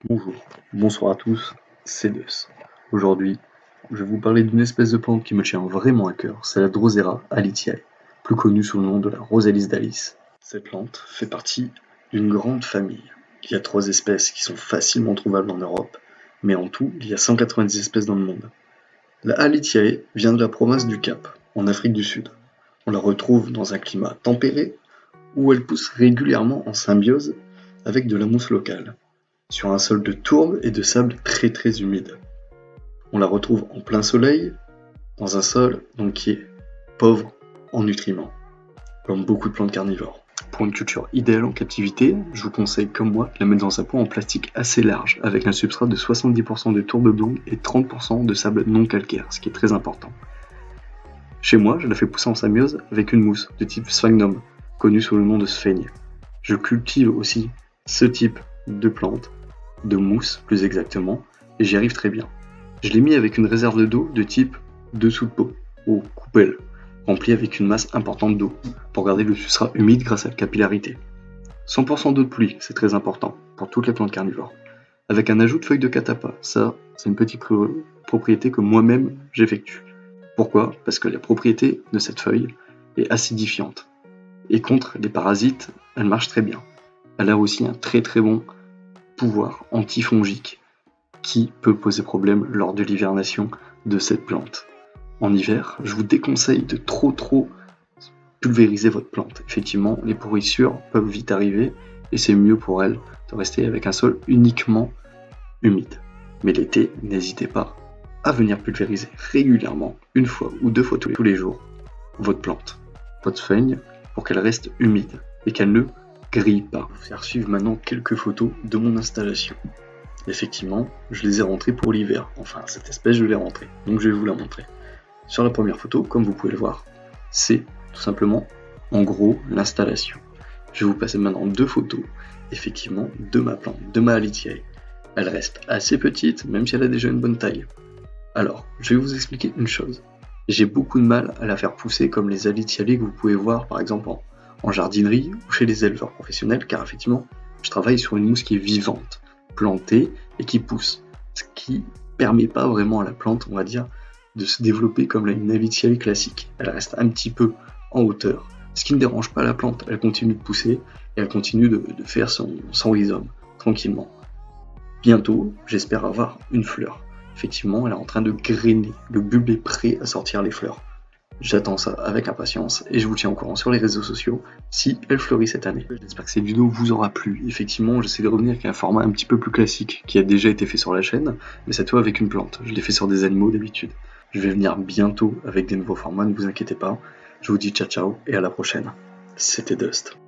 Bonjour, bonsoir à tous, c'est Deus. Aujourd'hui, je vais vous parler d'une espèce de plante qui me tient vraiment à cœur, c'est la Drosera alitiae, plus connue sous le nom de la Rosalis d'Alice. Cette plante fait partie d'une grande famille. Il y a 3 espèces qui sont facilement trouvables en Europe, mais en tout, il y a 190 espèces dans le monde. La Alitiae vient de la province du Cap, en Afrique du Sud. On la retrouve dans un climat tempéré, où elle pousse régulièrement en symbiose avec de la mousse locale, sur un sol de tourbe et de sable très humide. On la retrouve en plein soleil, dans un sol qui est pauvre en nutriments, comme beaucoup de plantes carnivores. Pour une culture idéale en captivité, je vous conseille comme moi de la mettre dans un pot en plastique assez large, avec un substrat de 70% de tourbe blanc et 30% de sable non calcaire, ce qui est très important. Chez moi, je la fais pousser en symbiose avec une mousse de type sphagnum, connue sous le nom de sphaigne. Je cultive aussi ce type de plante, de mousse plus exactement, et j'y arrive très bien. Je l'ai mis avec une réserve d'eau de type dessous de pot, ou coupelle, remplie avec une masse importante d'eau, pour garder le substrat humide grâce à la capillarité. 100% d'eau de pluie, c'est très important, pour toutes les plantes carnivores. Avec un ajout de feuilles de catapa, ça, c'est une petite propriété que moi-même j'effectue. Pourquoi ? Parce que la propriété de cette feuille est acidifiante. Et contre les parasites, elle marche très bien. Elle a aussi un très bon pouvoir antifongique qui peut poser problème lors de l'hivernation de cette plante. En hiver, je vous déconseille de trop pulvériser votre plante. Effectivement, les pourrissures peuvent vite arriver et c'est mieux pour elle de rester avec un sol uniquement humide. Mais l'été, n'hésitez pas à venir pulvériser régulièrement, 1 fois ou 2 fois tous les jours, votre plante, votre feuille, pour qu'elle reste humide et qu'elle ne grille pas. Je vais vous faire suivre maintenant quelques photos de mon installation. Effectivement, je les ai rentrées pour l'hiver. Enfin, cette espèce, je l'ai rentrée. Donc je vais vous la montrer. Sur la première photo, comme vous pouvez le voir, c'est tout simplement, en gros, l'installation. Je vais vous passer maintenant 2 photos, effectivement, de ma plante, de ma Alitiae. Elle reste assez petite, même si elle a déjà une bonne taille. Alors, je vais vous expliquer une chose. J'ai beaucoup de mal à la faire pousser comme les Alitiae que vous pouvez voir par exemple en jardinerie ou chez les éleveurs professionnels, car effectivement, je travaille sur une mousse qui est vivante, plantée et qui pousse, ce qui permet pas vraiment à la plante, on va dire, de se développer comme une Alitiae classique. Elle reste un petit peu en hauteur, ce qui ne dérange pas la plante, elle continue de pousser et elle continue de faire son rhizome tranquillement. Bientôt, j'espère avoir une fleur. Effectivement, elle est en train de grainer, le bulbe est prêt à sortir les fleurs. J'attends ça avec impatience et je vous tiens au courant sur les réseaux sociaux si elle fleurit cette année. J'espère que cette vidéo vous aura plu. Effectivement, j'essaie de revenir avec un format un petit peu plus classique qui a déjà été fait sur la chaîne, mais cette fois avec une plante. Je l'ai fait sur des animaux d'habitude. Je vais venir bientôt avec des nouveaux formats, ne vous inquiétez pas. Je vous dis ciao et à la prochaine. C'était Dust.